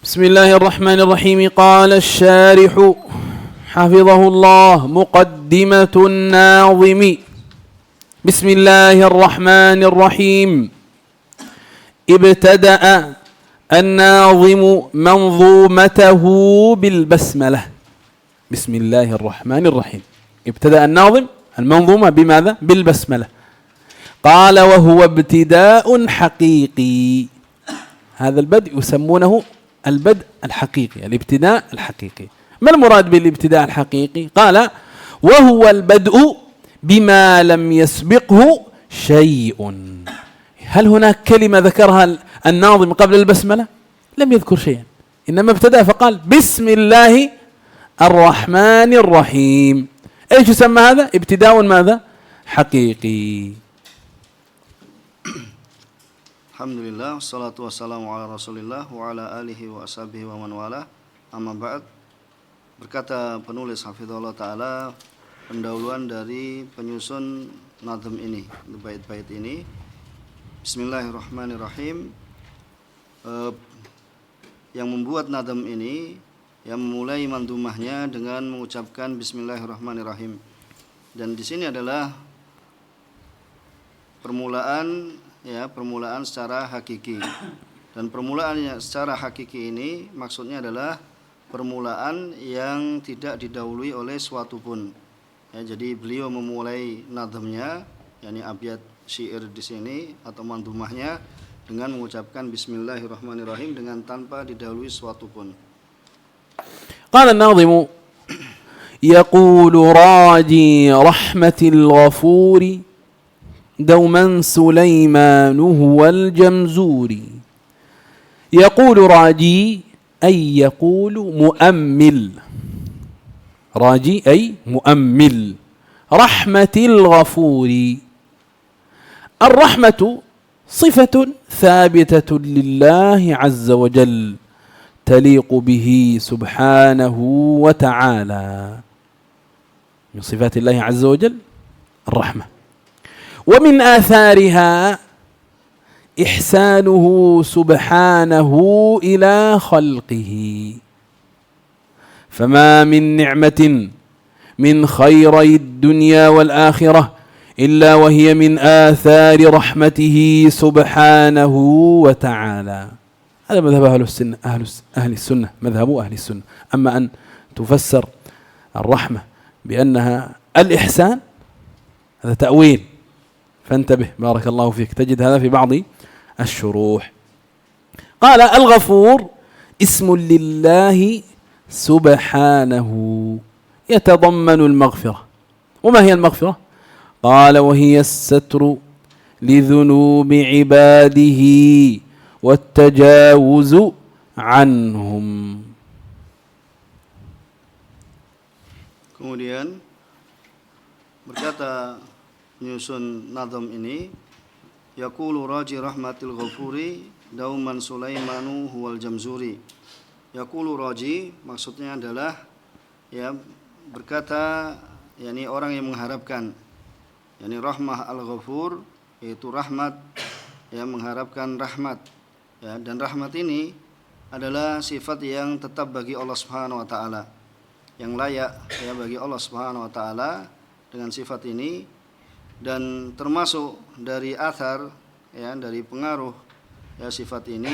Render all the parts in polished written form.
بسم الله الرحمن الرحيم. قال الشارح حفظه الله مقدمة الناظم. بسم الله الرحمن الرحيم. ابتدأ الناظم منظومته بالبسملة. بسم الله الرحمن الرحيم. ابتدأ الناظم المنظومة بماذا؟ بالبسملة. قال وهو ابتداء حقيقي. هذا البدء يسمونه البدء الحقيقي، الابتداء الحقيقي. ما المراد بالابتداء الحقيقي؟ قال وهو البدء بما لم يسبقه شيء. هل هناك كلمة ذكرها الناظم قبل البسملة؟ لم يذكر شيئا، إنما ابتدأ فقال بسم الله الرحمن الرحيم. ايش يسمى هذا؟ ابتداء ماذا؟ حقيقي. Alhamdulillah, wassalatu wassalamu ala rasulillah wa ala alihi wa ashabihi wa man wala. Amma ba'd. Berkata penulis hafizahullah ta'ala, pendahuluan dari penyusun nazm ini, bait-bait ini. Bismillahirrahmanirrahim. Yang membuat nazm ini, yang memulai mandumahnya dengan mengucapkan Bismillahirrahmanirrahim. Dan di sini adalah permulaan secara hakiki. Dan permulaannya secara hakiki ini maksudnya adalah permulaan yang tidak didahului oleh suatu pun. Ya, jadi beliau memulai nazmnya, yakni abyat syair di sini atau mandumahnya dengan mengucapkan Bismillahirrahmanirrahim dengan tanpa didahului suatu pun. Qala an-nadhimu yaqulu raji rahmatil ghafuri دوما سليمان هو الجمزوري. يقول راجي أي يقول مؤمل. راجي أي مؤمل رحمة الغفور. الرحمة صفة ثابتة لله عز وجل تليق به سبحانه وتعالى. من صفات الله عز وجل الرحمة. ومن آثارها إحسانه سبحانه إلى خلقه. فما من نعمة من خيري الدنيا والآخرة إلا وهي من آثار رحمته سبحانه وتعالى. هذا مذهب أهل السنة، مذهب أهل السنة. أما أن تفسر الرحمة بأنها الإحسان هذا تأويل، فانتبه بارك الله فيك، تجد هذا في بعض الشروح. قال الغفور اسم لله سبحانه يتضمن المغفرة. وما هي المغفرة؟ قال وهي الستر لذنوب عباده والتجاوز عنهم. Kemudian berkata menyusun nazm ini, yaqulu raji rahmatil ghafuri dauman sulaimanu huwal jamzuri. Yaqulu raji maksudnya adalah berkata, yakni orang yang mengharapkan, yakni rahmah al-ghafur yaitu rahmat, mengharapkan rahmat. Dan rahmat ini adalah sifat yang tetap bagi Allah Subhanahu wa taala, yang layak bagi Allah Subhanahu wa taala dengan sifat ini. Dan termasuk dari athar, dari pengaruh sifat ini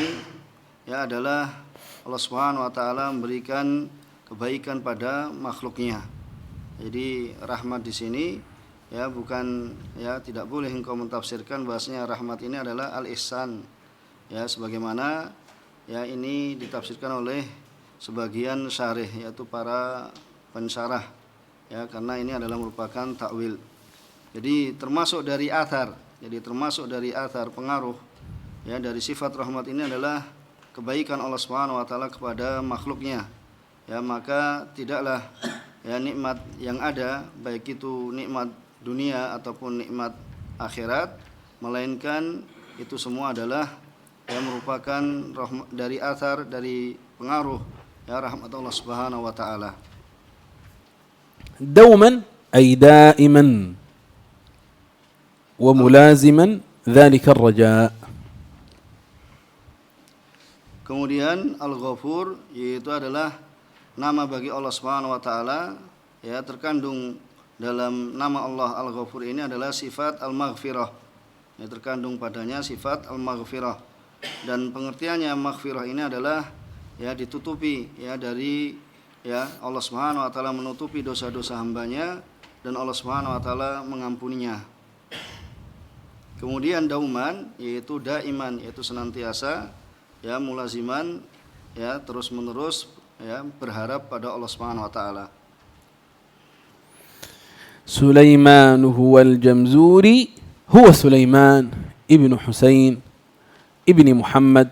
adalah Allah Subhanahu wa taala memberikan kebaikan pada makhluknya. Jadi rahmat di sini bukan tidak boleh engkau mentafsirkan bahasanya rahmat ini adalah al-ihsan, sebagaimana ini ditafsirkan oleh sebagian syarih, yaitu para pensyarah, karena ini adalah merupakan takwil. Jadi termasuk dari athar, pengaruh dari sifat rahmat ini adalah kebaikan Allah Subhanahu wa taala kepada makhluknya. Maka tidaklah nikmat yang ada, baik itu nikmat dunia ataupun nikmat akhirat, melainkan itu semua adalah merupakan dari athar, dari pengaruh rahmat Allah Subhanahu wa taala. Dauman ay daiman وملازما ذلك الرجاء. Kemudian Al-Ghafur yaitu adalah nama bagi Allah Subhanahu wa taala, ya, terkandung dalam nama Allah Al-Ghafur ini adalah sifat Al-Maghfirah. Ya, terkandung padanya sifat Al-Maghfirah. Dan pengertiannya maghfirah ini adalah, ya, ditutupi, ya, dari, ya, Allah Subhanahu wa taala menutupi dosa-dosa hambanya dan Allah Subhanahu wa taala mengampuninya. Kemudian dauman yaitu daiman, yaitu senantiasa, ya, mulaziman, ya, terus-menerus, ya, berharap pada Allah Subhanahu wa taala. سليمان هو الجمزوري هو سليمان ابن حسين ابن محمد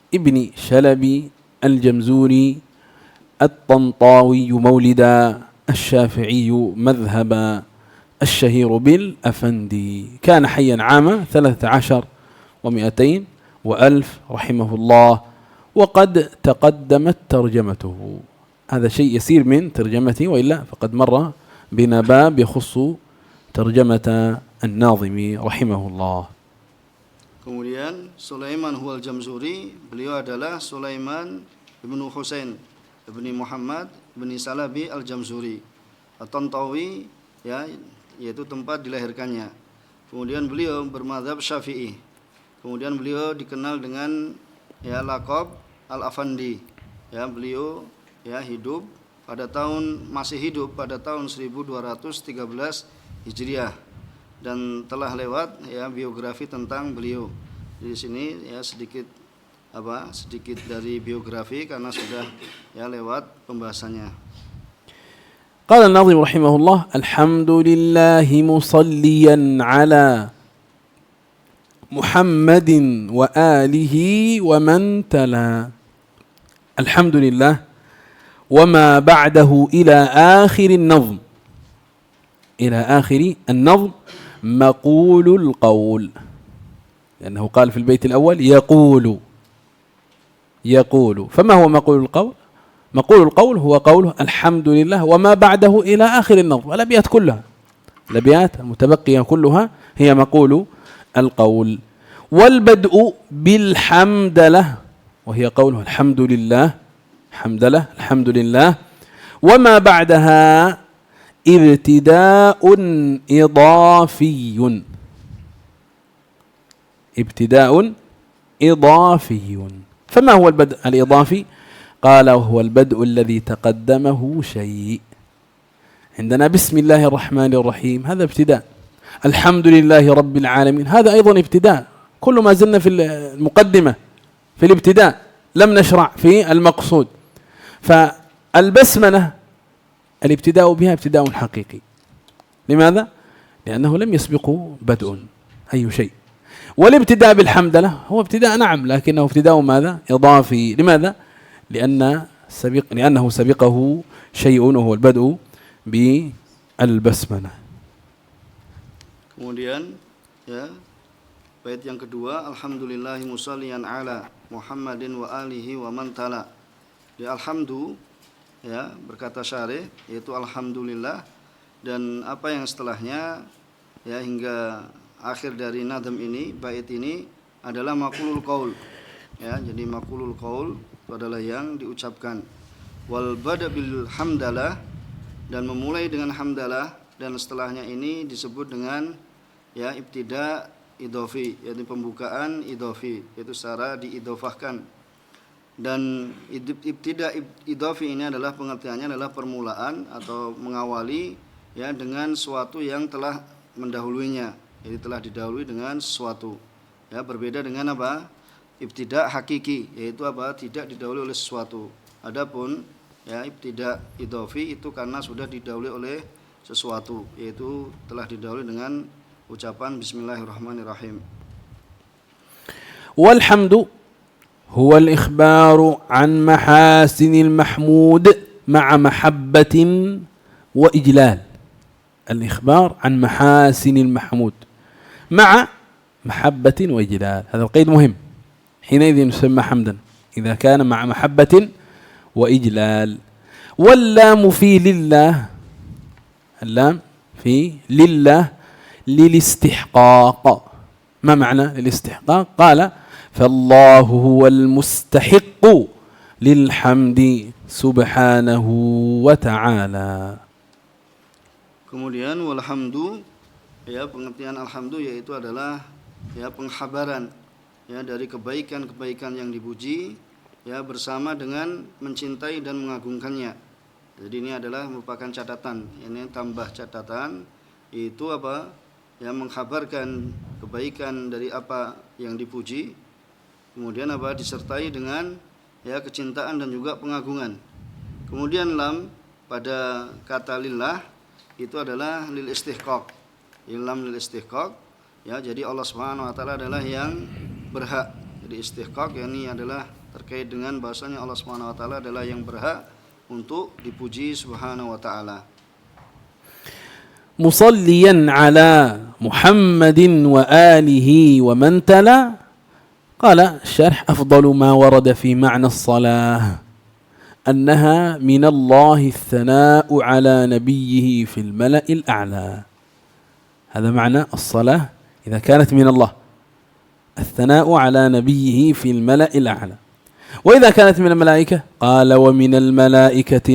ابن شلبي الجمزوري الطنطاوي مولدا الشافعي مذهبا الشهير بالأفندي، كان حيا عام 13 و200 وألف رحمه الله، وقد تقدمت ترجمته. هذا شيء يسير من ترجمته، وإلا فقد مر بنا باب يخص ترجمة الناظم رحمه الله. Kemudian Sulaiman huwal Jamzuri, beliau adalah Sulaiman ibnu Husain ibni Muhammad ibni Salabi al-Jamzuri At-Tantawi, ya, yaitu tempat dilahirkannya. Kemudian beliau bermadzhab Syafi'i. Kemudian beliau dikenal dengan, ya, laqab Al-Afandi. Ya, beliau, ya, masih hidup pada tahun 1213 Hijriah, dan telah lewat, ya, biografi tentang beliau. Di sini, ya, sedikit dari biografi karena sudah, ya, lewat pembahasannya. قال الناظم رحمه الله: الحمد لله مصليا على محمد وآله ومن تلا. الحمد لله وما بعده إلى آخر النظم، إلى آخر النظم مقول القول، لأنه قال في البيت الأول يقول، فما هو مقول القول؟ مقول القول هو قوله الحمد لله وما بعده إلى آخر النظم. الأبيات كلها، الأبيات المتبقية كلها هي مقول القول. والبدء بالحمدلة وهي قوله الحمد لله، حمدلة الحمد لله، وما بعدها ابتداء إضافي، ابتداء إضافي. فما هو البدء الإضافي؟ قال: وهو البدء الذي تقدمه شيء. عندنا بسم الله الرحمن الرحيم، هذا ابتداء. الحمد لله رب العالمين، هذا أيضا ابتداء. كل ما زلنا في المقدمة، في الابتداء، لم نشرع في المقصود. فالبسملة الابتداء بها ابتداء حقيقي. لماذا؟ لأنه لم يسبقه بدء أي شيء. والابتداء بالحمدلة هو ابتداء، نعم، لكنه ابتداء ماذا؟ إضافي. لماذا؟ لأنه سبقه شيء وهو البدء بالبسملة. Kemudian, ya, bait yang kedua, alhamdulillahi musalliyan ala Muhammadin wa alihi wa man tala. Di alhamdu, ya, berkata syarih, yaitu alhamdulillah, dan apa yang setelahnya, ya, hingga akhir dari nadam ini, bait ini adalah maqulul qaul. Ya, jadi maqulul qaul itu adalah yang diucapkan. Wal bada bil hamdalah, dan memulai dengan hamdalah, dan setelahnya ini disebut dengan, ya, ibtida idofi, yaitu pembukaan idofi, yaitu secara diidofahkan. Dan ibtida idofi ini adalah pengertiannya adalah permulaan atau mengawali, ya, dengan sesuatu yang telah mendahuluinya, jadi telah didahului dengan sesuatu. Ya, berbeda dengan apa? Ibtida hakiki, yaitu apa? Tidak didahului oleh sesuatu. Adapun, ya, ibtida idofi itu karena sudah didahului oleh sesuatu, yaitu telah didahului dengan ucapan Bismillahirrahmanirrahim. والحمد هو الإخبار عن محاسن المحمود مع محبة وإجلال. الإخبار عن محاسن المحمود مع محبة وإجلال، هذا القيد مهم. حينئذ يسمى حمدا إذا كان مع محبة وإجلال. واللام في لله، اللام في لله للاستحقاق. ما معنى للاستحقاق؟ قال: فالله هو المستحق للحمد سبحانه وتعالى. Kemudian walhamdu, ya pengertian alhamdu yaitu adalah ya penghabaran ya dari kebaikan-kebaikan yang dipuji ya bersama dengan mencintai dan mengagungkannya. Jadi ini adalah merupakan catatan, ini tambah catatan itu apa? Ya menghabarkan kebaikan dari apa yang dipuji. Kemudian apa? Disertai dengan ya kecintaan dan juga pengagungan. Kemudian lam pada kata lillah itu adalah lil istihqaq. Lam lil istihqaq ya, jadi Allah Subhanahu wa taala adalah yang berhak. Jadi istihqaq yakni adalah terkait dengan bahasanya Allah Subhanahu wa taala adalah yang berhak untuk dipuji Subhanahu wa taala. مصليا على محمد وآله ومن تلا. قال الشرح: أفضل ما ورد في معنى الصلاة أنها من الله الثناء على نبيه في الملأ الأعلى. هذا معنى الصلاة إذا كانت من الله، الثناء على نبيه في الملأ الأعلى. وإذا كانت من الملائكة قال: ومن الملائكة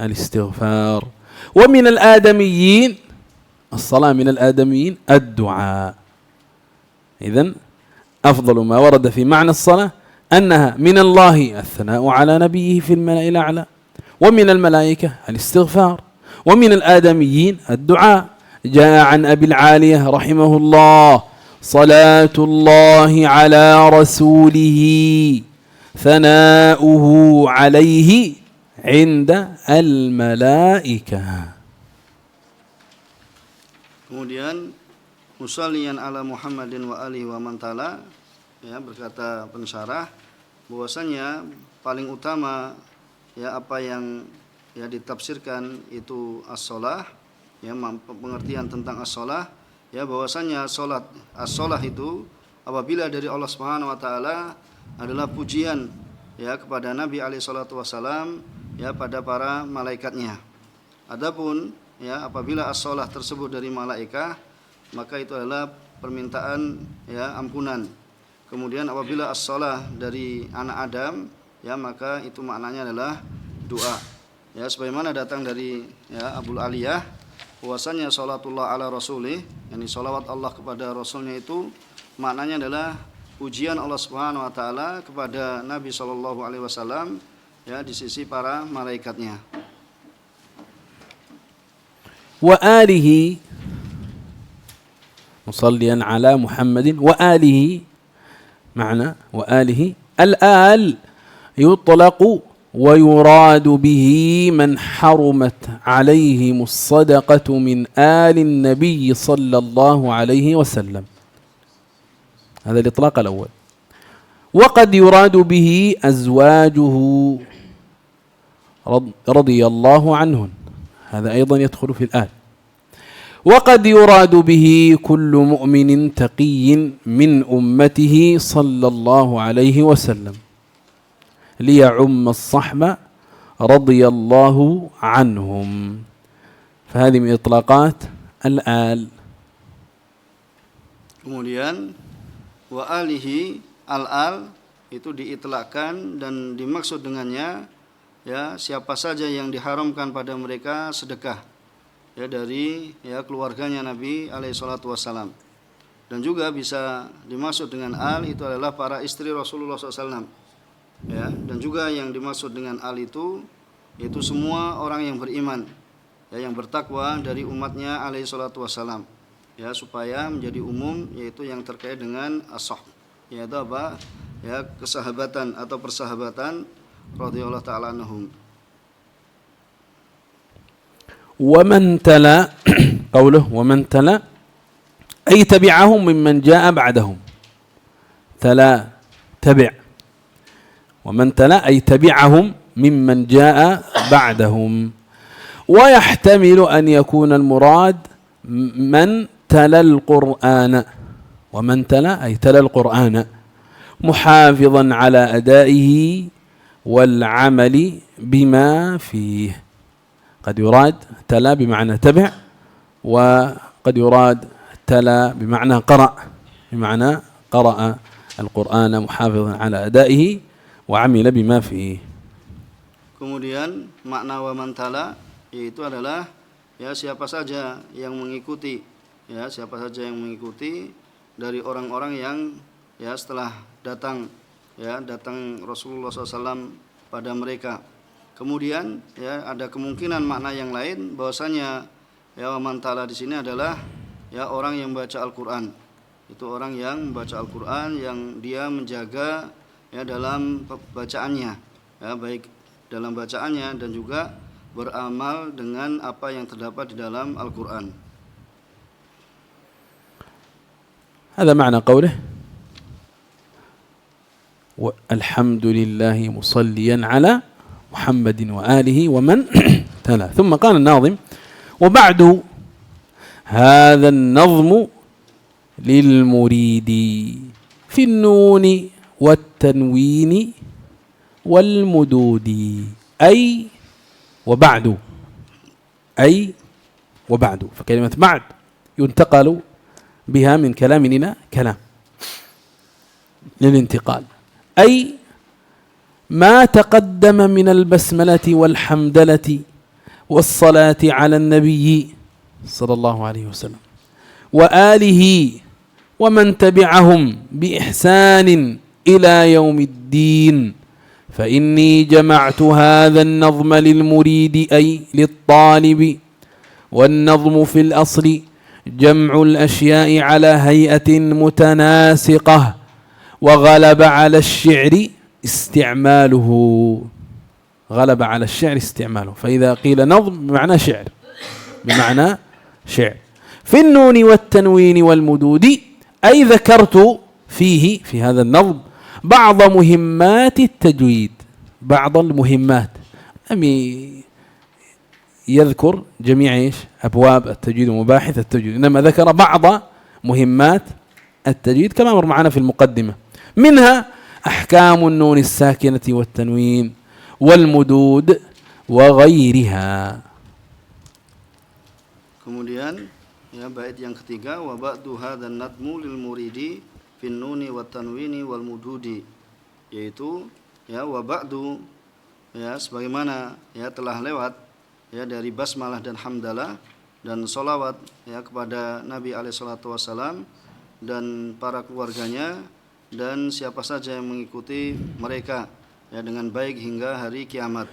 الاستغفار. ومن الآدميين، الصلاة من الآدميين الدعاء. إذن أفضل ما ورد في معنى الصلاة أنها من الله الثناء على نبيه في الملأ الأعلى، ومن الملائكة الاستغفار، ومن الآدميين الدعاء. جاء عن أبي العالية رحمه الله: صلاة الله على رسوله ثناؤه عليه عند الملائكة. Kemudian musalliyan ala Muhammadin wa alihi wa man tala, ya berkata pensyarah bahwasanya paling utama ya apa yang ya ditafsirkan itu as-shalah, ya pengertian tentang as-shalah, ya bahwasanya salat as-shalah itu apabila dari Allah Subhanahu wa taala adalah pujian ya kepada Nabi alaihi salatu wasalam ya pada para malaikatnya. Adapun ya apabila as-shalah tersebut dari malaikat, maka itu adalah permintaan ya ampunan. Kemudian apabila as-shalah dari anak Adam, ya maka itu maknanya adalah doa. Ya sebagaimana datang dari ya Abul Aliyah bahwasanya salatullah ala rasulih, yakni salawat Allah kepada rasulnya itu maknanya adalah pujian Allah Subhanahu wa taala kepada Nabi sallallahu alaihi wasallam ya di sisi para malaikatnya. Wa alihi, musalliyan ala Muhammadin wa alihi, معنى وآله. الآل يطلق ويراد به من حرمت عليهم الصدقة من آل النبي صلى الله عليه وسلم. هذا الإطلاق الأول. وقد يراد به أزواجه رضي الله عنهن، هذا أيضا يدخل في الآل. وقد يراد به كل مؤمن تقي من أمته صلى الله عليه وسلم ليعم الصحبة رضي الله عنهم. فهذه من إطلاقات الآل. Kemudian wa alihi, al-al itu diitlakkan dan dimaksud dengannya ya siapa saja yang diharamkan pada mereka sedekah ya dari ya keluarganya Nabi alaihi salatu wassalam. Dan juga bisa dimaksud dengan al itu adalah para istri Rasulullah SAW ya. Dan juga yang dimaksud dengan al itu yaitu semua orang yang beriman ya, yang bertakwa dari umatnya alaihi salatu wassalam ya, supaya menjadi umum, yaitu yang terkait dengan as-sahb, yaitu apa ya, kesahabatan atau persahabatan radhiyallahu ta'ala anhum. ومن تلا قوله ومن تلا أي تبعهم ممن جاء بعدهم. تلا تبع، ومن تلا أي تبعهم ممن جاء بعدهم. ويحتمل أن يكون المراد من تلا القرآن، ومن تلا أي تلا القرآن محافظا على أدائه والعمل بما فيه. قد يراد تلا بمعنى تبع، وقد يراد تلا بمعنى قرأ، بمعنى قرأ القرآن محافظا على أدائه وعمل بما فيه. Kemudian makna wa man tala yaitu adalah ya siapa saja yang mengikuti, ya siapa saja yang mengikuti dari orang-orang yang ya setelah datang Rasulullah SAW pada mereka. Kemudian ya ada kemungkinan makna yang lain bahwasanya ya wa man tala di sini adalah ya orang yang baca Al-Qur'an. Itu orang yang membaca Al-Qur'an yang dia menjaga ya dalam bacaannya, ya baik dalam bacaannya dan juga beramal dengan apa yang terdapat di dalam Al-Qur'an. هذا معنى قوله الحمد لله مصليا على محمد وآله ومن تلا. ثم قال الناظم وبعد هذا النظم للمريد في النون والتنوين والمدود أي وبعد فكلمة بعد ينتقل بها من كلام إلى كلام للانتقال، أي ما تقدم من البسملة والحمدلة والصلاة على النبي صلى الله عليه وسلم وآله ومن تبعهم بإحسان إلى يوم الدين، فإني جمعت هذا النظم للمريد أي للطالب. والنظم في الأصل جمع الأشياء على هيئة متناسقة وغلب على الشعر استعماله. غلب على الشعر استعماله، فإذا قيل نظم بمعنى شعر، في النون والتنوين والمدود، أي ذكرت فيه في هذا النظم بعض مهمات التجويد، بعض المهمات، لم يذكر جميع أبواب التجويد ومباحث التجويد، إنما ذكر بعض مهمات التجويد كما مر معنا في المقدمة، منها أحكام النون الساكنة والتنوين والمدود وغيرها. Kemudian ya bait yang ketiga wa ba'du hadzal nadmu lil muridi fin nuni wat tanwini wal mududi, yaitu ya wa ba'du ya sebagaimana ya telah lewat ya dari basmalah dan hamdalah dan solawat ya kepada Nabi alaihi salatu wasalam dan para keluarganya dan siapa saja yang mengikuti mereka ya dengan baik hingga hari kiamat.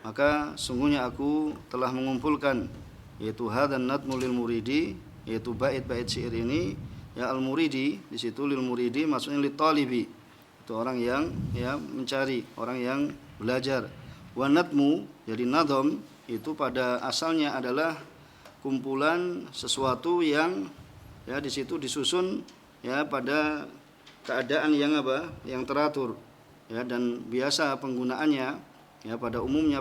Maka sungguhnya aku telah mengumpulkan yaitu hadzal nadmu lil muridi, yaitu bait-bait syair ini ya al muridi di situ lil muridi maksudnya lit talibi, itu orang yang ya mencari, orang yang belajar. Wa nadmu jadi nadham itu pada asalnya adalah kumpulan sesuatu yang ya di situ disusun ya pada keadaan yang apa? Yang teratur. Ya, dan biasa penggunaannya ya pada umumnya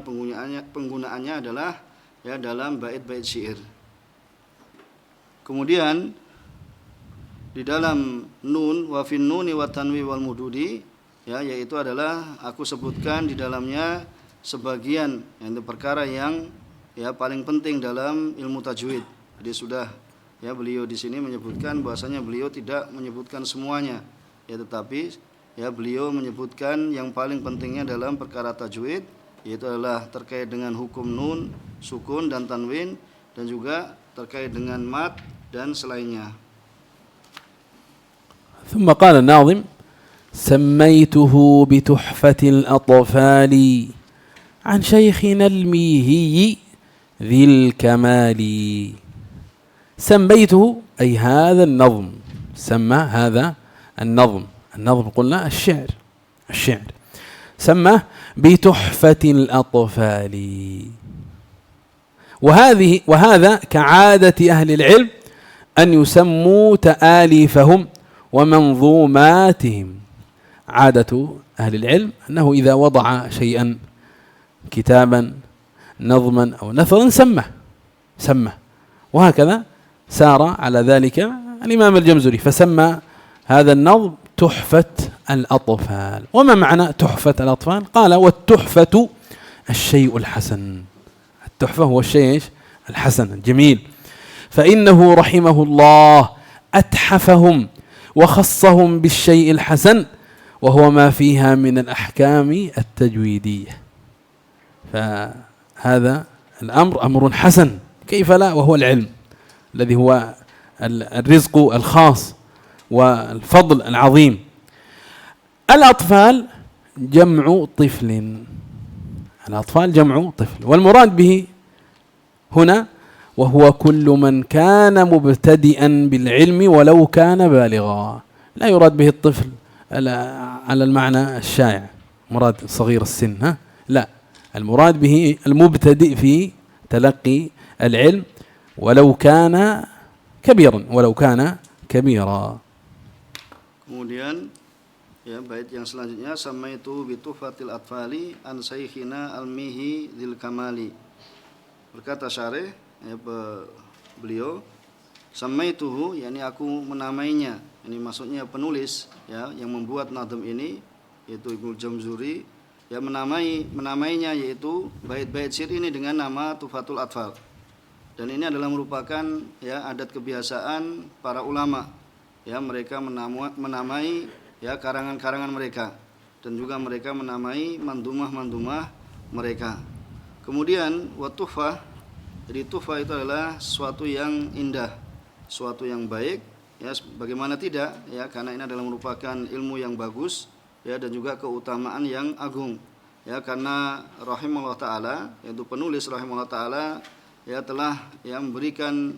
penggunaannya adalah ya dalam bait-bait syair. Kemudian di dalam nun wa fin nuni wa tanwi wal mududi ya yaitu adalah aku sebutkan di dalamnya sebagian yang perkara yang ya paling penting dalam ilmu tajwid. Jadi sudah ya beliau di sini menyebutkan bahwasanya beliau tidak menyebutkan semuanya, ya tetapi ya beliau menyebutkan yang paling pentingnya dalam perkara tajwid, yaitu adalah terkait dengan hukum nun, sukun dan tanwin, dan juga terkait dengan mat dan selainnya. ثم قال الناظم سميته بتحفة الأطفال عن شيخنا الميهي ذي الكمال. سميته أي هذا النظم، سمى هذا النظم قلنا الشعر سماه بتحفة الأطفال. وهذا كعادة أهل العلم أن يسموا تآليفهم ومنظوماتهم. عادة أهل العلم أنه إذا وضع شيئا كتابا نظما أو نثرا سمه، وهكذا سار على ذلك الإمام الجمزري فسمى هذا النظم تحفة الأطفال. وما معنى تحفة الأطفال؟ قال والتحفة الشيء الحسن، التحفة هو الشيء الحسن الجميل، فإنه رحمه الله أتحفهم وخصهم بالشيء الحسن وهو ما فيها من الأحكام التجويدية. فهذا الأمر أمر حسن، كيف لا، وهو العلم الذي هو الرزق الخاص والفضل العظيم. الأطفال جمع طفل، الأطفال جمع طفل، والمراد به هنا وهو كل من كان مبتدئا بالعلم ولو كان بالغا. لا يراد به الطفل على المعنى الشائع، مراد صغير السن، لا، المراد به المبتدئ في تلقي العلم ولو كان كبيرا. Kemudian ya bait yang selanjutnya, samaitu bi tuhfatil atfali an saikhina almihi dzil kamali. Berkata syarih beliau, samaituhu, yakni aku menamainya, ini maksudnya penulis ya yang membuat nadhm ini yaitu Ibnu Jamzuri, ya menamainya yaitu bait-bait syair ini dengan nama Tuhfatul Atfal. Dan ini adalah merupakan ya adat kebiasaan para ulama, ya mereka menamai ya karangan-karangan mereka, dan juga mereka menamai mandumah-mandumah mereka. Kemudian watuhfah, jadi tuhfah itu adalah sesuatu yang indah, sesuatu yang baik, ya bagaimana tidak, ya karena ini adalah merupakan ilmu yang bagus, ya dan juga keutamaan yang agung, ya karena rahimahullah taala, yaitu penulis rahimahullah taala ya telah ya memberikan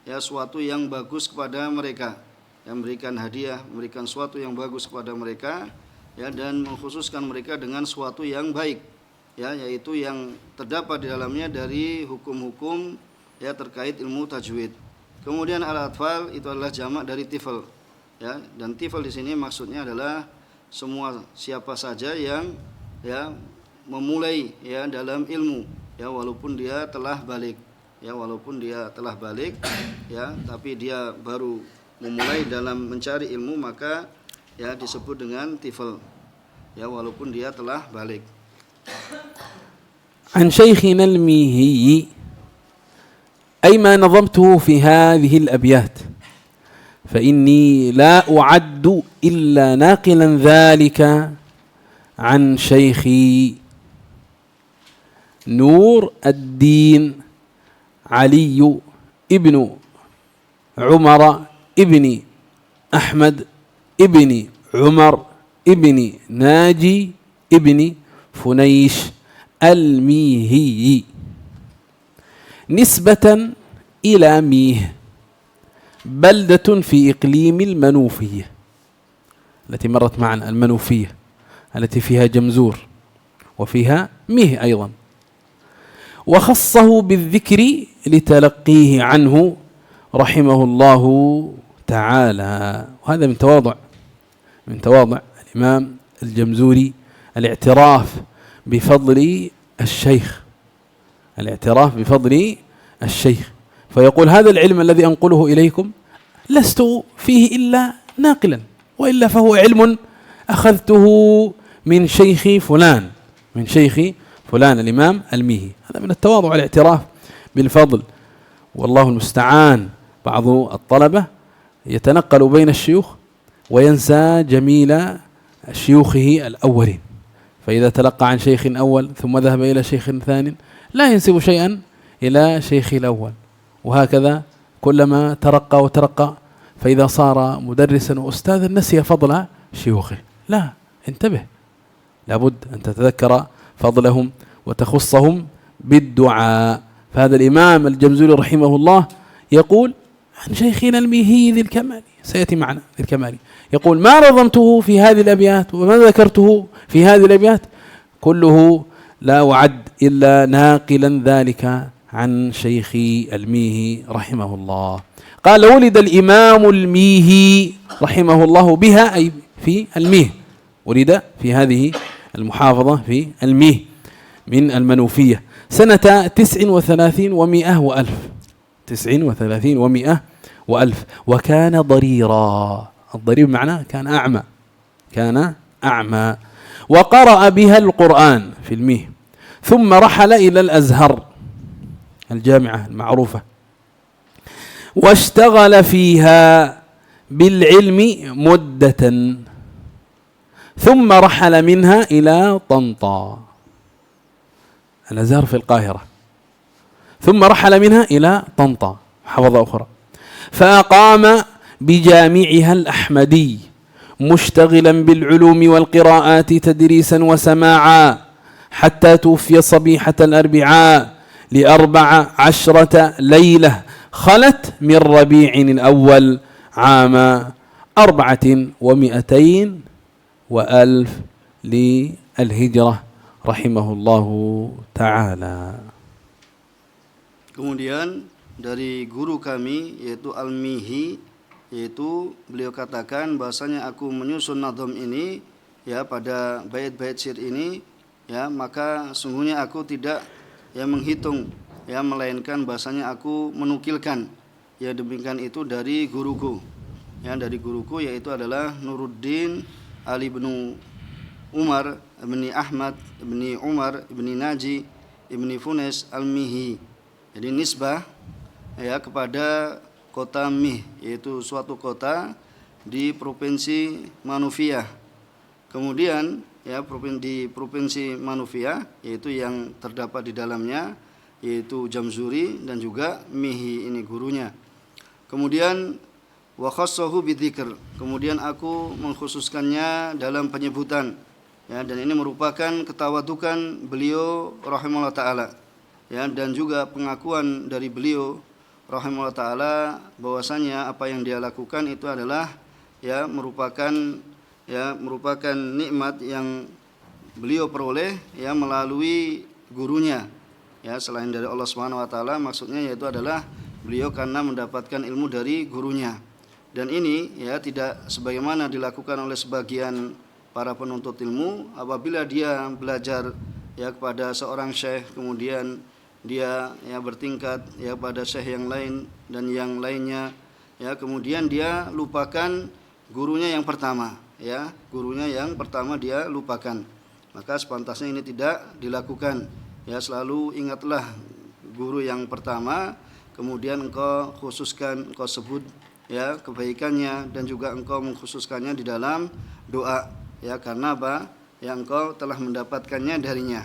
ya sesuatu yang bagus kepada mereka, yang memberikan hadiah, memberikan sesuatu yang bagus kepada mereka, ya dan mengkhususkan mereka dengan sesuatu yang baik, ya yaitu yang terdapat di dalamnya dari hukum-hukum ya terkait ilmu tajwid. Kemudian al-atfal itu adalah jamak dari tifl, ya dan tifl di sini maksudnya adalah semua siapa saja yang ya memulai ya dalam ilmu, ya walaupun dia telah balik, ya tapi dia baru memulai dalam mencari ilmu, maka ya disebut dengan tifl, ya walaupun dia telah balik. عن شيخنا الميهي أي ما نظمته في هذه الأبيات، فإني لا أعد إلا ناقلا ذلك عن شيخي نور الدين علي ابن عمر ابن أحمد ابن عمر ابن ناجي ابن فنيش الميهي، نسبة إلى ميه، بلدة في إقليم المنوفية التي مرت معنا، المنوفية التي فيها جمزور وفيها ميه أيضا، وخصه بالذكر لتلقيه عنه رحمه الله تعالى. وهذا من تواضع الإمام الجمزوري، الاعتراف بفضل الشيخ، فيقول هذا العلم الذي أنقله إليكم لست فيه إلا ناقلا، وإلا فهو علم أخذته من شيخ فلان الإمام الميهي. هذا من التواضع والاعتراف بالفضل، والله المستعان. بعض الطلبة يتنقل بين الشيوخ وينسى جميل شيوخه الأولين، فإذا تلقى عن شيخ أول ثم ذهب إلى شيخ ثاني لا ينسب شيئا إلى شيخ الأول، وهكذا كلما ترقى وترقى، فإذا صار مدرسا وأستاذا نسي فضل شيوخه. لا، انتبه، لابد أن تتذكر فضلهم وتخصهم بالدعاء. فهذا الإمام الجمزوري رحمه الله يقول عن شيخنا الميهي ذي الكمال، سيأتي معنا ذي الكمال، يقول ما نظمته في هذه الأبيات وما ذكرته في هذه الأبيات كله لا أعد إلا ناقلا ذلك عن شيخي الميهي رحمه الله. قال ولد الإمام الميهي رحمه الله بها، أي في الميه، ولد في هذه المحافظة في الميه من المنوفية سنة 39 و100 وألف، 39 و100 وألف، وكان ضريرا. الضرير معناه كان أعمى، وقرأ بها القرآن في الميه، ثم رحل إلى الأزهر الجامعة المعروفة، واشتغل فيها بالعلم مدة ثم رحل منها إلى طنطا. الأزهر في القاهرة، ثم رحل منها إلى طنطا محافظة أخرى، فأقام بجامعها الأحمدي مشتغلا بالعلوم والقراءات تدريسا وسماعا حتى توفي صبيحة الأربعاء ل14 ليلة خلت من ربيع الأول عام 400 للهجرة رحمه الله تعالى. Kemudian dari guru kami yaitu Al-Mihi, yaitu beliau katakan bahasanya aku menyusun nadham ini ya pada bait-bait syair ini ya, maka sungguhnya aku tidak ya menghitung ya, melainkan bahasanya aku menukilkan ya, demikian itu dari guruku ya, dari guruku yaitu adalah Nuruddin Ali bin Umar bin Ahmad bin Umar bin Naji bin Funes Al-Mihi. Jadi nisbah ya kepada kota Mih, yaitu suatu kota di provinsi Manufiyah. Kemudian ya di provinsi Manufiyah, yaitu yang terdapat di dalamnya yaitu Jamzuri dan juga Mihi ini gurunya. Kemudian wa khassahu bidzikr, kemudian aku mengkhususkannya dalam penyebutan ya, dan ini merupakan ketawadukan beliau rahimahullah taala ya, dan juga pengakuan dari beliau rahimahullah taala bahwasanya apa yang dia lakukan itu adalah ya merupakan nikmat yang beliau peroleh ya melalui gurunya ya, selain dari Allah Subhanahu wa taala, maksudnya yaitu adalah beliau karena mendapatkan ilmu dari gurunya. Dan ini ya tidak sebagaimana dilakukan oleh sebagian para penuntut ilmu apabila dia belajar ya kepada seorang syekh, kemudian dia ya bertingkat ya pada syekh yang lain dan yang lainnya ya, kemudian dia lupakan gurunya yang pertama ya, gurunya yang pertama dia lupakan. Maka sepantasnya ini tidak dilakukan ya, selalu ingatlah guru yang pertama, kemudian engkau khususkan, engkau sebut ya kebaikannya dan juga engkau mengkhususkannya di dalam doa ya, karena apa ya, engkau telah mendapatkannya darinya.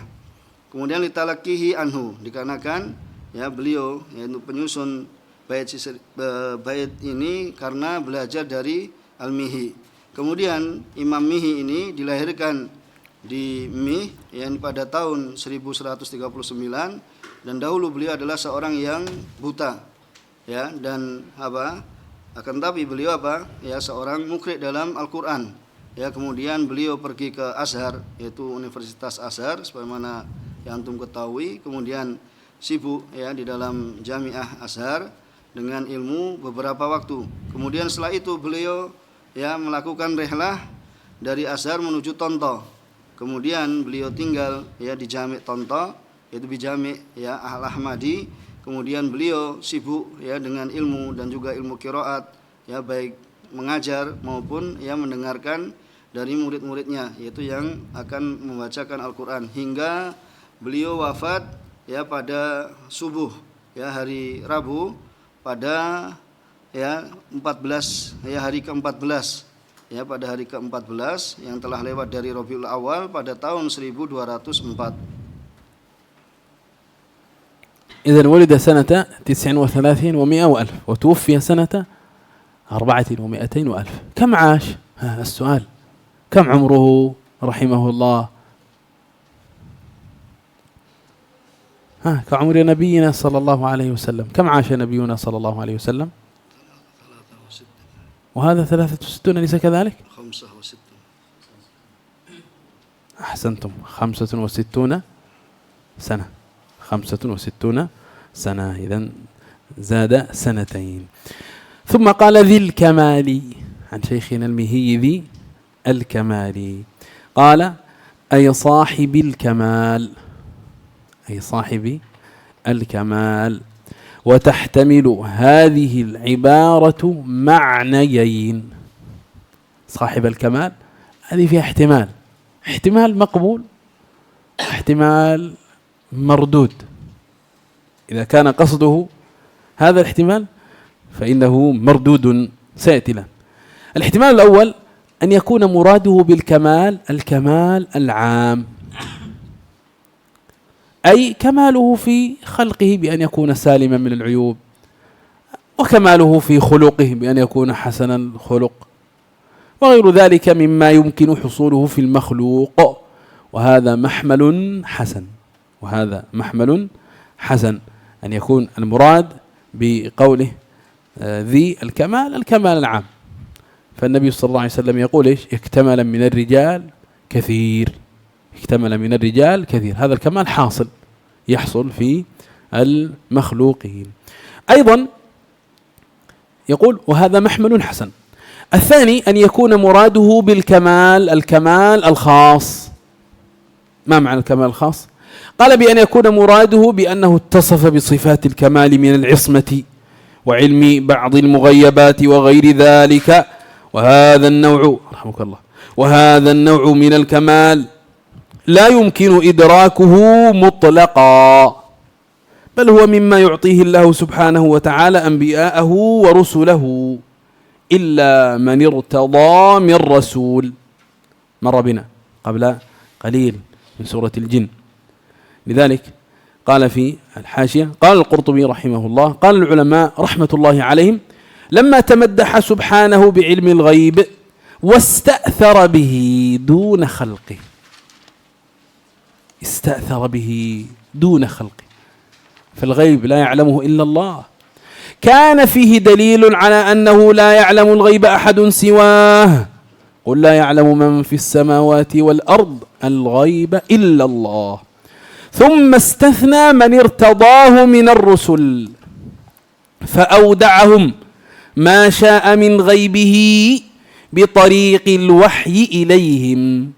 Kemudian litalakihi anhu, dikarenakan ya beliau yaitu penyusun bait ini karena belajar dari Al-Mihi. Kemudian Imam Mihi ini dilahirkan di Mih yang pada tahun 1139, dan dahulu beliau adalah seorang yang buta ya, dan akan tapi beliau ya seorang mukri dalam Al-Qur'an ya. Kemudian beliau pergi ke Azhar, yaitu Universitas Azhar sebagaimana yang antum ketahui, kemudian sibuk ya di dalam Jamiah Azhar dengan ilmu beberapa waktu. Kemudian setelah itu beliau ya melakukan rihlah dari Azhar menuju Tonto. Kemudian beliau tinggal ya di Jami' Tonto, yaitu di Jami' ya Al-Ahmadi. Kemudian beliau sibuk ya dengan ilmu dan juga ilmu qiraat ya, baik mengajar maupun ya mendengarkan dari murid-muridnya, yaitu yang akan membacakan Al-Qur'an, hingga beliau wafat ya pada subuh ya hari Rabu pada ya 14 ya hari ke-14 ya, pada hari ke-14 yang telah lewat dari Rabiul Awal pada tahun 1204. إذن ولد سنة 39 و100 وألف وتوفي سنة 400 وألف. كم عاش؟ السؤال كم عمره رحمه الله؟ كعمر نبينا صلى الله عليه وسلم. كم عاش نبينا صلى الله عليه وسلم؟ وهذا 63 أليس كذلك؟ 65. أحسنتم، 65 سنة، 65 سنة، إذن زاد سنتين. ثم قال ذي الكمال، عن شيخنا المهي ذي الكمال، قال أي صاحب الكمال، أي صاحب الكمال. وتحتمل هذه العبارة معنيين. صاحب الكمال هذه فيها احتمال مقبول، احتمال مردود. إذا كان قصده هذا الاحتمال فإنه مردود سيأتي له. الاحتمال الأول أن يكون مراده بالكمال الكمال العام، أي كماله في خلقه بأن يكون سالما من العيوب، وكماله في خلقه بأن يكون حسن الخلق، وغير ذلك مما يمكن حصوله في المخلوق. وهذا محمل حسن، وهذا محمل حسن أن يكون المراد بقوله ذي الكمال الكمال العام. فالنبي صلى الله عليه وسلم يقول إيش؟ اكتمل من الرجال كثير، اكتمل من الرجال كثير، هذا الكمال حاصل يحصل في المخلوقين. أيضا يقول وهذا محمل حسن. الثاني أن يكون مراده بالكمال الكمال الخاص. ما معنى الكمال الخاص؟ قال بأن يكون مراده بأنه اتصف بصفات الكمال من العصمة وعلم بعض المغيبات وغير ذلك، وهذا النوع رحمك الله، وهذا النوع من الكمال لا يمكن إدراكه مطلقا، بل هو مما يعطيه الله سبحانه وتعالى أنبياءه ورسله، إلا من ارتضى من رسول. مر بنا قبل قليل من سورة الجن. لذلك قال في الحاشية، قال القرطبي رحمه الله، قال العلماء رحمة الله عليهم: لما تمدح سبحانه بعلم الغيب واستأثر به دون خلقه، استأثر به دون خلقه، فالغيب لا يعلمه إلا الله، كان فيه دليل على أنه لا يعلم الغيب أحد سواه، قل لا يعلم من في السماوات والأرض الغيب إلا الله. ثم استثنى من ارتضاه من الرسل فأودعهم ما شاء من غيبه بطريق الوحي إليهم.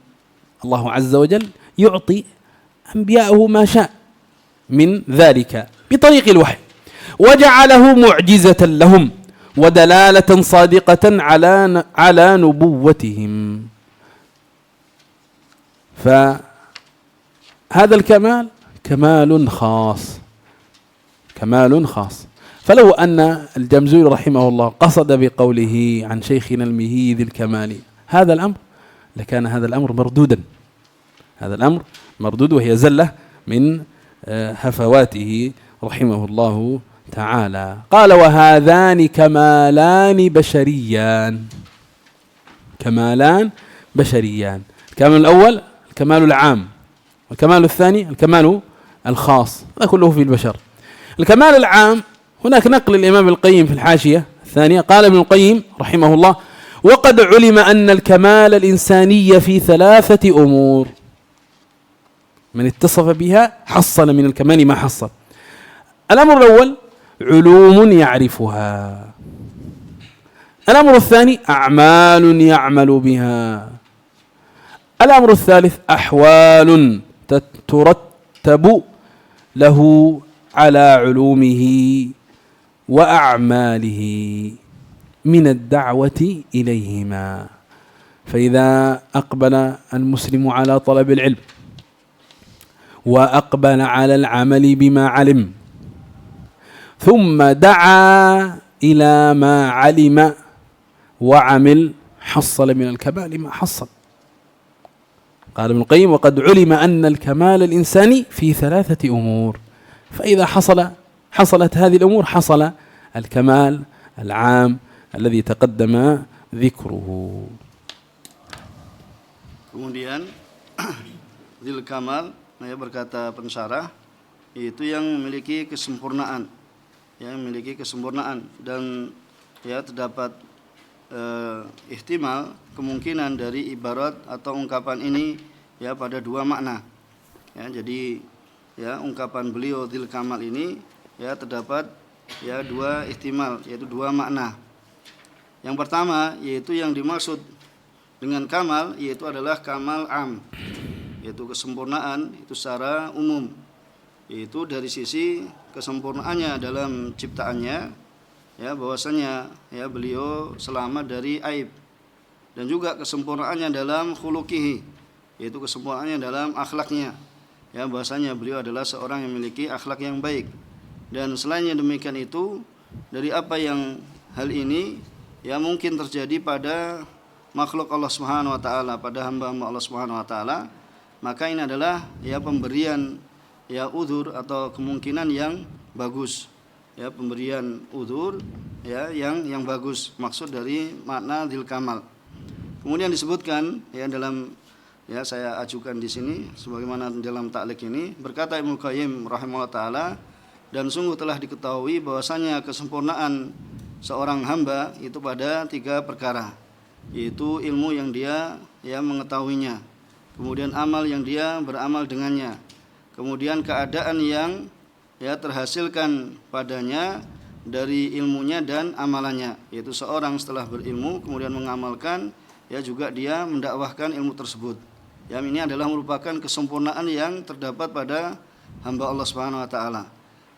الله عز وجل يعطي أنبياءه ما شاء من ذلك بطريق الوحي، وجعله معجزة لهم ودلالة صادقة على نبوتهم. فهذا الكمال كمال خاص، كمال خاص. فلو أن الجمزوري رحمه الله قصد بقوله عن شيخنا المهي ذي الكمال هذا الأمر، لكان هذا الأمر مردودا، هذا الأمر مردود، وهي زلة من هفواته رحمه الله تعالى. قال وهذان كمالان بشريان، كمالان بشريان، الكمال الأول الكمال العام، والكمال الثاني الكمال الخاص، هذا كله في البشر. الكمال العام هناك نقل الإمام القيم في الحاشية الثانية، قال ابن القيم رحمه الله: وقد علم أن الكمال الإنساني في ثلاثة أمور، من اتصف بها حصل من الكمال ما حصل. الأمر الأول علوم يعرفها، الأمر الثاني أعمال يعمل بها، الأمر الثالث أحوال ترتب له على علومه وأعماله من الدعوة إليهما. فإذا أقبل المسلم على طلب العلم وأقبل على العمل بما علم، ثم دعا إلى ما علم وعمل، حصل من الكمال ما حصل. قال ابن القيم: وقد علم أن الكمال الإنساني في ثلاثة أمور، فإذا حصلت هذه الأمور حصل الكمال العام الذي تقدم ذكره. Kemudian Dzil Kamal, berkata pensyarah, itu yang memiliki kesempurnaan, yang memiliki kesempurnaan, dan ya terdapat ihtimal kemungkinan dari ibarat atau ungkapan ini ya pada dua makna. Ya, jadi ya ungkapan beliau Dzil Kamal ini ya terdapat ya dua ihtimal, yaitu dua makna. Yang pertama yaitu yang dimaksud dengan kamal yaitu adalah kamal am, yaitu kesempurnaan itu secara umum, yaitu dari sisi kesempurnaannya dalam ciptaannya, ya bahwasanya ya beliau selamat dari aib, dan juga kesempurnaannya dalam khuluqihi, yaitu kesempurnaannya dalam akhlaknya, ya bahwasanya beliau adalah seorang yang memiliki akhlak yang baik. Dan selainnya demikian itu, dari apa yang hal ini ya mungkin terjadi pada makhluk Allah Subhanahu wa taala, pada hamba-hamba Allah Subhanahu wa taala, maka ini adalah ya pemberian ya udzur atau kemungkinan yang bagus. Ya, pemberian udzur ya yang bagus, maksud dari makna dzil kamal. Kemudian disebutkan ya dalam, ya saya ajukan di sini sebagaimana dalam ta'liq ini, berkata Ibnu Qayyim rahimahullah taala, dan sungguh telah diketahui bahwasanya kesempurnaan seorang hamba itu pada 3 perkara, yaitu ilmu yang dia ya mengetahuinya, kemudian amal yang dia beramal dengannya, kemudian keadaan yang ya terhasilkan padanya dari ilmunya dan amalannya, yaitu seorang setelah berilmu kemudian mengamalkan, ya juga dia mendakwahkan ilmu tersebut. Ya, ini adalah merupakan kesempurnaan yang terdapat pada hamba Allah Subhanahu wa taala.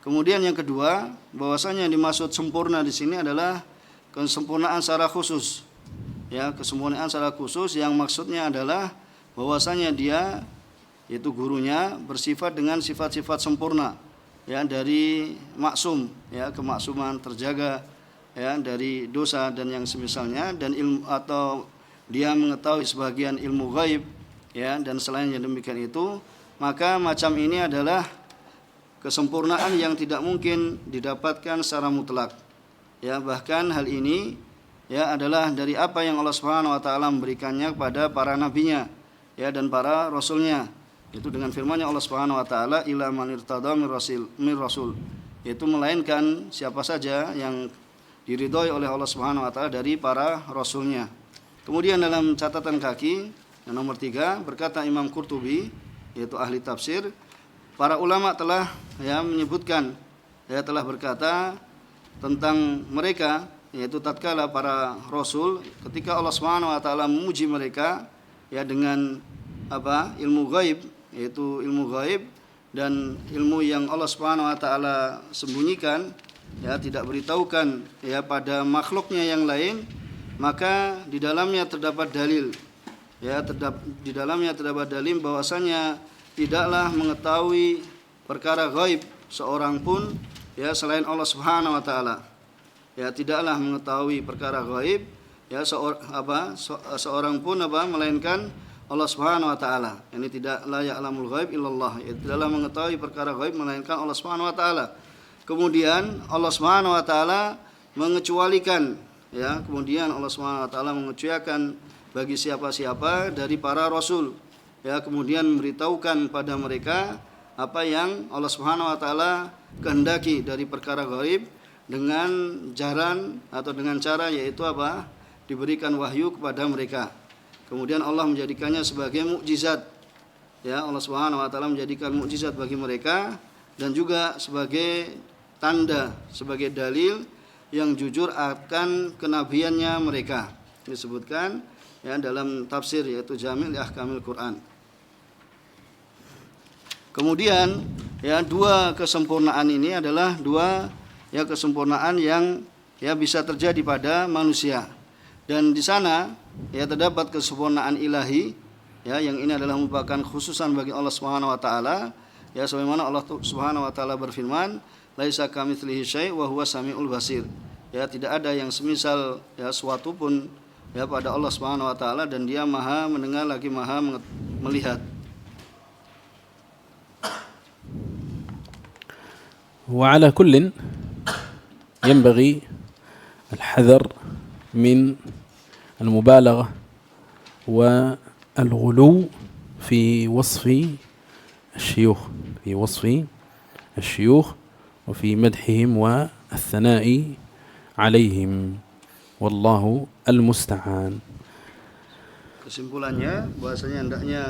Kemudian yang kedua, bahwasanya yang dimaksud sempurna di sini adalah kesempurnaan secara khusus. Ya, kesempurnaan secara khusus yang maksudnya adalah bahwasanya dia, yaitu gurunya, bersifat dengan sifat-sifat sempurna, ya, dari maksum, ya, kemaksuman, terjaga ya dari dosa dan yang semisalnya, dan ilmu atau dia mengetahui sebagian ilmu gaib, ya, dan selain yang demikian itu, maka macam ini adalah kesempurnaan yang tidak mungkin didapatkan secara mutlak. Ya, bahkan hal ini ya adalah dari apa yang Allah Subhanahu wa taala memberikannya kepada para nabinya, ya, dan para rasulnya. Itu dengan firman-Nya Allah Subhanahu wa taala, ila man irtada mir rasul, yaitu melainkan siapa saja yang diridhoi oleh Allah Subhanahu wa taala dari para rasulnya. Kemudian dalam catatan kaki yang nomor 3 berkata Imam Qurtubi, yaitu ahli tafsir, para ulama telah ya menyebutkan, ya telah berkata tentang mereka, yaitu tatkala para rasul ketika Allah Subhanahu wa taala memuji mereka ya dengan apa? Ilmu gaib, yaitu ilmu gaib dan ilmu yang Allah Subhanahu wa taala sembunyikan, ya tidak beritahukan ya pada makhluknya yang lain, maka di dalamnya terdapat dalil, ya di dalamnya terdapat dalil bahwasanya tidaklah mengetahui perkara gaib seorang pun ya selain Allah Subhanahu wa taala. Ya tidaklah mengetahui perkara gaib ya seorang pun melainkan Allah Subhanahu wa taala. Ini tidak la ya'lamul ghaib illallah, ya, tidaklah mengetahui perkara gaib melainkan Allah Subhanahu wa taala. Kemudian Allah Subhanahu wa taala mengecualikan, ya, kemudian Allah Subhanahu wa taala mengecualikan bagi siapa-siapa dari para rasul, ya, kemudian memberitahukan pada mereka apa yang Allah Subhanahu wa taala kehendaki dari perkara gaib dengan jalan atau dengan cara, yaitu apa? Diberikan wahyu kepada mereka. Kemudian Allah menjadikannya sebagai mukjizat. Ya, Allah Subhanahu wa taala menjadikan mukjizat bagi mereka dan juga sebagai tanda, sebagai dalil yang jujur akan kenabiannya mereka. Disebutkan ya dalam tafsir, yaitu Jami' li Ahkamil Quran. Kemudian ya 2 kesempurnaan ini adalah 2 ya kesempurnaan yang ya bisa terjadi pada manusia. Dan di sana ya terdapat kesempurnaan ilahi, ya, yang ini adalah merupakan khususan bagi Allah Subhanahu wa taala, ya, sebagaimana Allah Subhanahu wa taala berfirman, laisa kamitslihi syai' wa huwas samiul basir. Ya, tidak ada yang semisal ya suatu pun ya pada Allah Subhanahu wa taala, dan Dia Maha mendengar lagi Maha melihat. وعلى كل ينبغي الحذر من المبالغة والغلو في وصف الشيوخ وفي مدحهم والثناء عليهم والله المستعان. Kesimpulannya bahwasanya hendaknya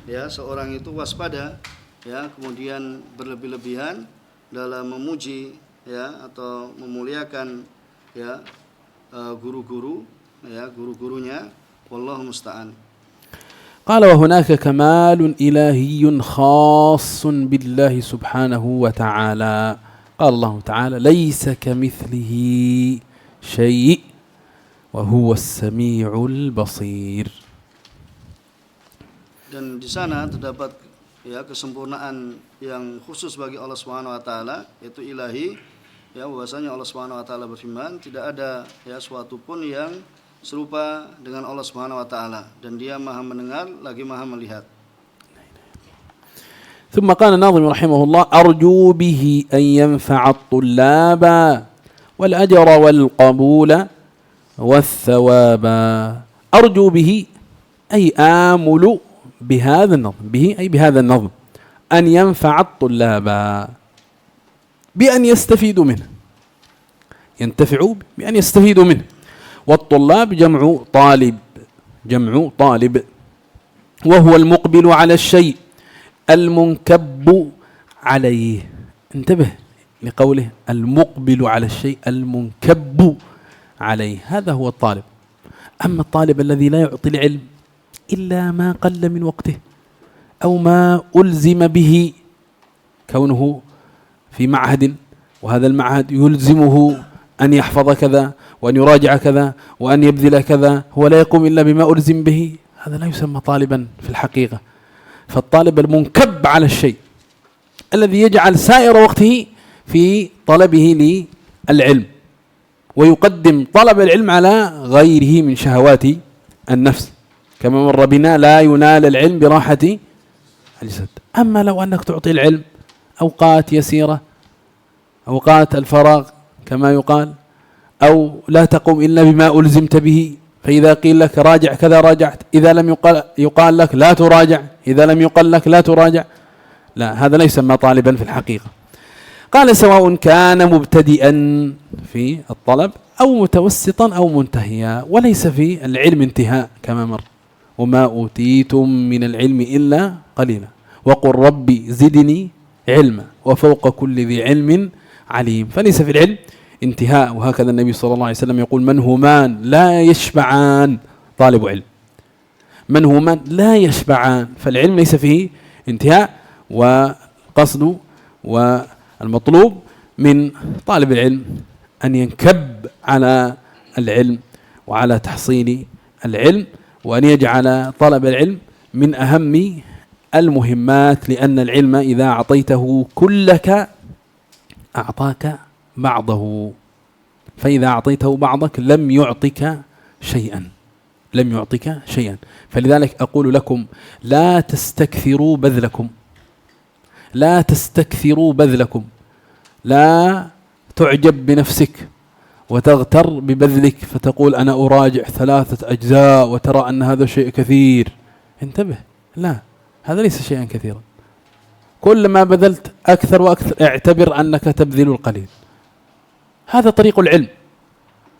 ya seorang itu waspada, ya, kemudian berlebih-lebihan dalam memuji ya atau memuliakan ya guru-guru, ya, guru-gurunya, wallahu musta'an. قال وهناك كمال إلهي خاص بالله سبحانه وتعالى. قال الله تعالى ليس كمثله شيء وهو السميع البصير. Dan di sana terdapat ya kesempurnaan yang khusus bagi Allah Subhanahu wa taala, yaitu ilahi, ya bahwasanya Allah Subhanahu wa taala berfirman, tidak ada ya suatu pun yang serupa dengan Allah Subhanahu wa taala, dan Dia Maha mendengar lagi Maha melihat. ثم قال الناظم رحمه الله: أرجو به أن ينفع الطلاب والأجر والقبول والثواب. أرجو به أي آمل بهذا النظم، به أي بهذا النظم، أن ينفع الطلاب بأن يستفيدوا منه، ينتفعوا بأن يستفيدوا منه. والطلاب جمع طالب، جمع طالب، وهو المقبل على الشيء المنكب عليه. انتبه لقوله المقبل على الشيء المنكب عليه، هذا هو الطالب. أما الطالب الذي لا يعطي العلم إلا ما قل من وقته أو ما ألزم به، كونه في معهد وهذا المعهد يلزمه أن يحفظ كذا وأن يراجع كذا وأن يبذل كذا، هو لا يقوم إلا بما ألزم به، هذا لا يسمى طالبا في الحقيقة. فالطالب المنكب على الشيء الذي يجعل سائر وقته في طلبه للعلم، ويقدم طلب العلم على غيره من شهوات النفس، كما مر بنا لا ينال العلم براحة الجسد. أما لو أنك تعطي العلم أوقات يسيرة، أوقات الفراغ كما يقال، أو لا تقوم إلا بما ألزمت به، فإذا قيل لك راجع كذا راجعت، إذا لم يقال لك لا تراجع، إذا لم يقال لك لا تراجع، لا، هذا لا يسمى طالبا في الحقيقة. قال: سواء كان مبتدئا في الطلب أو متوسطا أو منتهيا، وليس في العلم انتهاء كما مر: وما أوتيتم من العلم إلا قليلا وقل ربي زدني علما وفوق كل ذي علم عليم. فليس في العلم انتهاء، وهكذا النبي صلى الله عليه وسلم يقول: منهومان لا يشبعان، طالب علم منهومان لا يشبعان. فالعلم ليس فيه انتهاء، وقصد والمطلوب من طالب العلم أن ينكب على العلم وعلى تحصيل العلم، وأن يجعل طلب العلم من أهم المهمات، لأن العلم إذا أعطيته كلك أعطاك بعضه، فإذا أعطيته بعضك لم يعطك شيئا، لم يعطك شيئا. فلذلك أقول لكم: لا تستكثروا بذلكم، لا تستكثروا بذلكم، لا تعجب بنفسك وتغتر ببذلك فتقول أنا أراجع 3 أجزاء وترى أن هذا شيء كثير. انتبه، لا، هذا ليس شيئا كثيرا. كلما بذلت أكثر وأكثر اعتبر أنك تبذل القليل. هذا طريق العلم،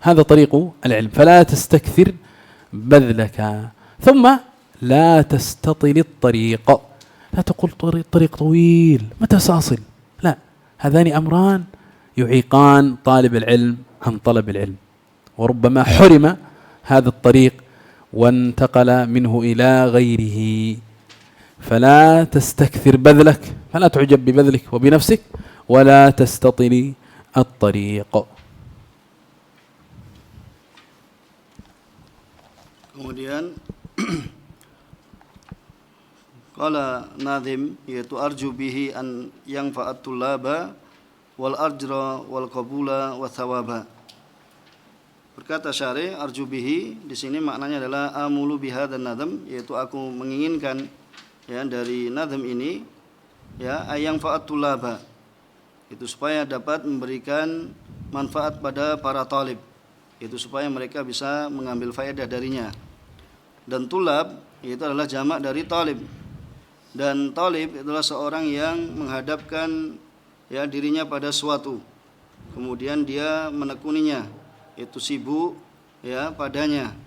هذا طريق العلم. فلا تستكثر بذلك. ثم لا تستطل الطريق، لا تقول طريق طويل متى سأصل، لا، هذان أمران يعيقان طالب العلم عن طلب العلم، وربما حرم هذا الطريق وانتقل منه إلى غيره. فلا تستكثر بذلك، فلا تعجب ببذلك وبنفسك، ولا تستطل الطريق. Kemudian qala nadhim, yaitu arju bihi an yang fa'atul laba wal ajra wal qabula wa thawaba. Berkata syarih, arju bihi di sini maknanya adalah amulu bihadzal nadhm, yaitu aku menginginkan ya dari nadhm ini ya ayang fa'atul laba, itu supaya dapat memberikan manfaat pada para talib, itu supaya mereka bisa mengambil faedah darinya. Dan tulab itu adalah jamak dari talib, dan talib itulah seorang yang menghadapkan ya dirinya pada suatu, kemudian dia menekuninya, itu sibuk ya padanya.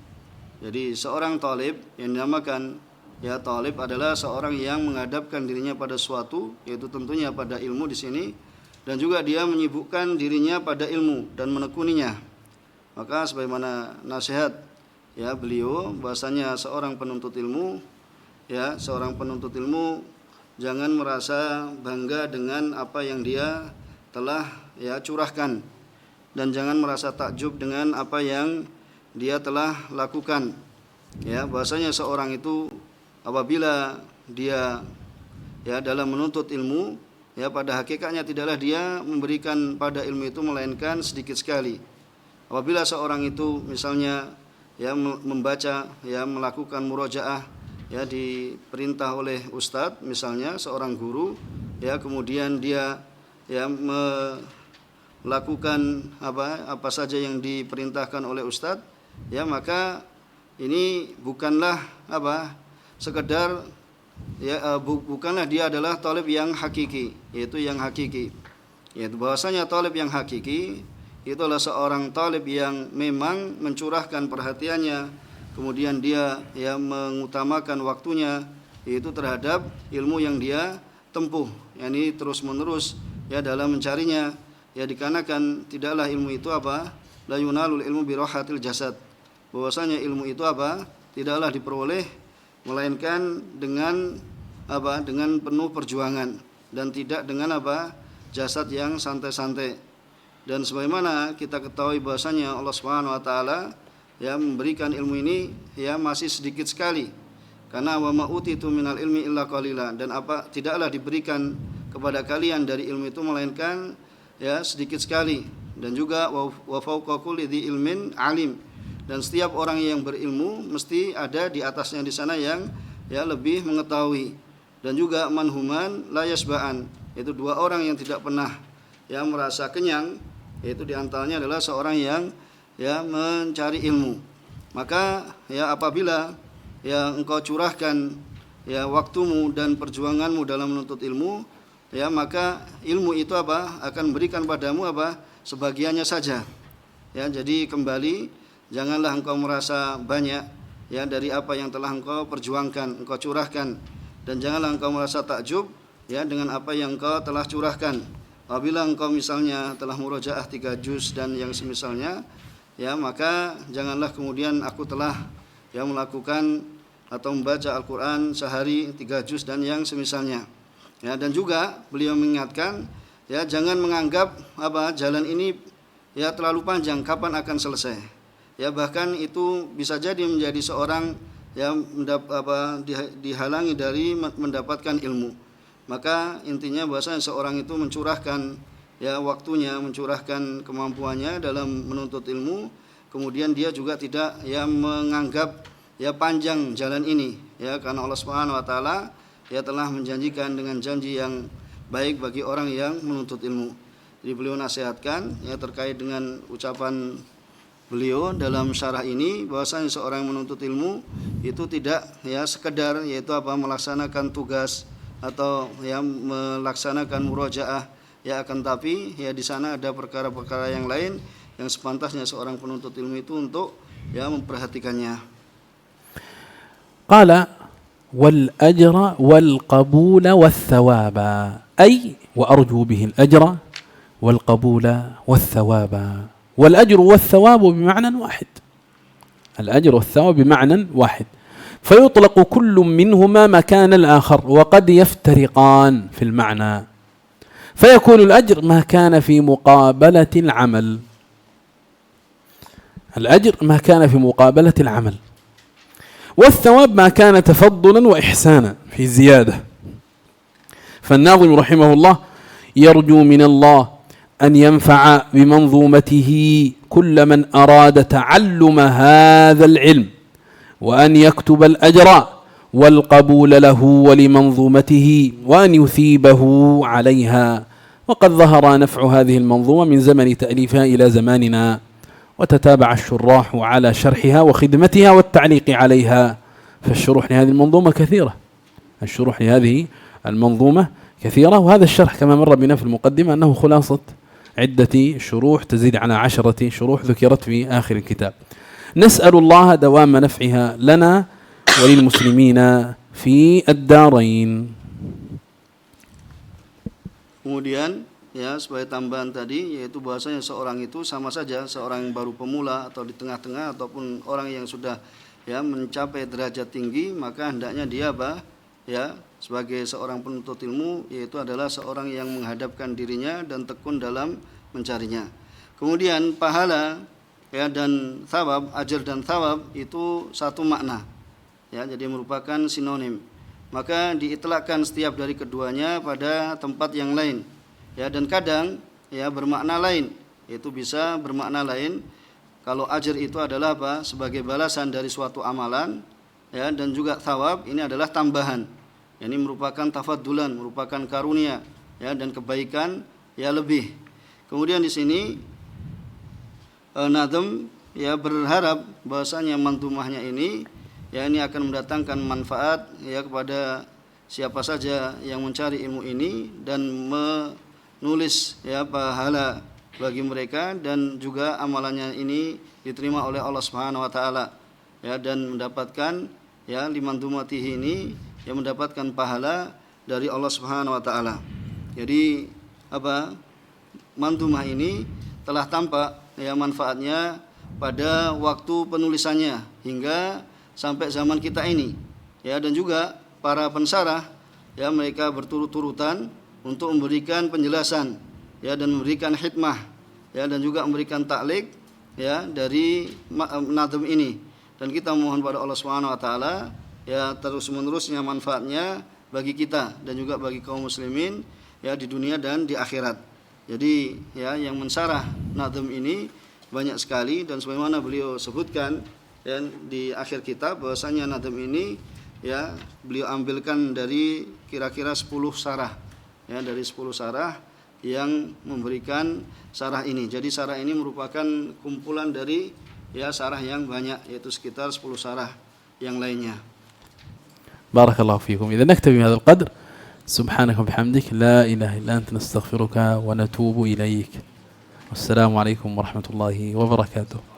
Jadi seorang talib yang dinamakan ya talib adalah seorang yang menghadapkan dirinya pada suatu, yaitu tentunya pada ilmu di sini, dan juga dia menyibukkan dirinya pada ilmu dan menekuninya. Maka sebagaimana nasihat ya beliau, bahasanya seorang penuntut ilmu ya, seorang penuntut ilmu jangan merasa bangga dengan apa yang dia telah ya curahkan, dan jangan merasa takjub dengan apa yang dia telah lakukan. Ya, bahasanya seorang itu apabila dia ya dalam menuntut ilmu ya pada hakikatnya tidaklah dia memberikan pada ilmu itu melainkan sedikit sekali. Apabila seorang itu misalnya ya membaca, ya melakukan murojaah, ya diperintah oleh ustadz misalnya seorang guru, ya kemudian dia ya melakukan apa saja yang diperintahkan oleh ustadz, ya maka ini bukanlah sekedar ya bukanlah dia adalah talib yang hakiki, yaitu yang hakiki. Yaitu bahwasanya talib yang hakiki itu adalah seorang talib yang memang mencurahkan perhatiannya, kemudian dia ya mengutamakan waktunya yaitu terhadap ilmu yang dia tempuh, yakni terus-menerus ya dalam mencarinya, ya dikarenakan tidaklah ilmu itu la yunalul ilmu bi rahatil jasad. Bahwasanya ilmu itu tidaklah diperoleh melainkan dengan dengan penuh perjuangan dan tidak dengan jasad yang santai-santai. Dan sebagaimana kita ketahui bahwasanya Allah Subhanahu wa taala ya memberikan ilmu ini ya masih sedikit sekali. Karena wa ma utitu minal ilmi illa qalila, dan tidaklah diberikan kepada kalian dari ilmu itu melainkan ya sedikit sekali. Dan juga wa fawqa kulli dzi ilmin alim, dan setiap orang yang berilmu mesti ada di atasnya di sana yang ya lebih mengetahui. Dan juga manhuman la yasba'an, itu dua orang yang tidak pernah ya merasa kenyang, yaitu diantaranya adalah seorang yang ya mencari ilmu. Maka ya apabila ya engkau curahkan ya waktumu dan perjuanganmu dalam menuntut ilmu, ya maka ilmu itu akan memberikan padamu sebagiannya saja. Ya, jadi kembali janganlah engkau merasa banyak ya dari apa yang telah engkau perjuangkan, engkau curahkan, dan janganlah engkau merasa takjub ya dengan apa yang engkau telah curahkan. Apabila engkau misalnya telah murojaah 3 juz dan yang semisalnya, ya maka janganlah kemudian aku telah ya melakukan atau membaca Al-Qur'an sehari 3 juz dan yang semisalnya. Ya, dan juga beliau mengingatkan ya jangan menganggap jalan ini ya terlalu panjang, kapan akan selesai. Ya bahkan itu bisa jadi menjadi seorang yang dihalangi dari mendapatkan ilmu. Maka intinya bahwasanya seorang itu mencurahkan ya waktunya, mencurahkan kemampuannya dalam menuntut ilmu, kemudian dia juga tidak ya menganggap ya panjang jalan ini, ya karena Allah Subhanahu wa taala ya telah menjanjikan dengan janji yang baik bagi orang yang menuntut ilmu. Jadi beliau nasihatkan ya terkait dengan ucapan beliau dalam syarah ini bahwasanya seorang menuntut ilmu itu tidak ya sekedar yaitu melaksanakan tugas atau ya melaksanakan murojaah, ya akan tapi ya di sana ada perkara-perkara yang lain yang sepantasnya seorang penuntut ilmu itu untuk ya memperhatikannya. Qala wal ajra wal qabula wath thawaba, ay wa arju bihi al ajra wal qabula wath thawaba. wal ajru wath thawabu bima'nan wahid. Al ajru wath thawabu bima'nan wahid. فيطلق كل منهما مكان الآخر وقد يفترقان في المعنى، فيكون الأجر ما كان في مقابلة العمل، الأجر ما كان في مقابلة العمل، والثواب ما كان تفضلا وإحسانا في زيادة. فالناظم رحمه الله يرجو من الله أن ينفع بمنظومته كل من أراد تعلم هذا العلم، وأن يكتب الأجر والقبول له ولمنظومته، وأن يثيبه عليها. وقد ظهر نفع هذه المنظومة من زمن تأليفها إلى زماننا، وتتابع الشراح على شرحها وخدمتها والتعليق عليها. فالشروح لهذه المنظومة كثيرة، الشروح لهذه المنظومة كثيرة، وهذا الشرح كما مر بنا في المقدمة أنه خلاصة عدة شروح تزيد على 10 شروح ذكرت في آخر الكتاب. نسأل الله دوام نفعها لنا وللmuslimin fi ad-darain. Kemudian ya sebagai tambahan tadi yaitu bahwasanya seorang itu sama saja seorang yang baru pemula atau di tengah-tengah ataupun orang yang sudah ya mencapai derajat tinggi, maka hendaknya dia ya sebagai seorang penuntut ilmu yaitu adalah seorang yang menghadapkan dirinya dan tekun dalam mencarinya. Kemudian pahala ya dan thawab, ajar dan thawab itu satu makna. Ya, jadi merupakan sinonim. maka diitlakkan setiap dari keduanya pada tempat yang lain. Ya, dan kadang ya bermakna lain. Itu bisa bermakna lain kalau ajr itu adalah apa? Sebagai balasan dari suatu amalan, ya, dan juga thawab ini adalah tambahan. Ini merupakan tafaddulan, merupakan karunia, ya, dan kebaikan ya lebih. Kemudian di sini Nadhm ya berharap bahwasanya manzumahnya ini ya ini akan mendatangkan manfaat ya kepada siapa saja yang mencari ilmu ini dan menulis ya pahala bagi mereka, dan juga amalannya ini diterima oleh Allah Subhanahu wa taala ya, dan mendapatkan ya limanzumatihi ini yang mendapatkan pahala dari Allah Subhanahu wa taala. Jadi apa? Manzumah ini telah tampak ya manfaatnya pada waktu penulisannya hingga sampai zaman kita ini ya, dan juga para pensarah ya mereka berturut-turutan untuk memberikan penjelasan ya dan memberikan hikmah ya dan juga memberikan taklik ya dari nadhm ini, dan kita mohon pada Allah Subhanahu wa taala ya terus-menerusnya manfaatnya bagi kita dan juga bagi kaum muslimin ya di dunia dan di akhirat. Jadi ya yang mensarah nadhm ini banyak sekali, dan sebagaimana beliau sebutkan dan di akhir kitab bahwasanya nadhm ini ya beliau ambilkan dari kira-kira 10 sarah ya, dari 10 sarah yang memberikan sarah ini. Jadi sarah ini merupakan kumpulan dari ya sarah yang banyak, yaitu sekitar 10 sarah yang lainnya. Barakallahu fikum. Idza naktabi bihadha al-qadr. Subhanaka wa bihamdik la ilaha illa anta nastaghfiruka wa natubu ilaik. Wassalamu alaikum warahmatullahi wabarakatuh.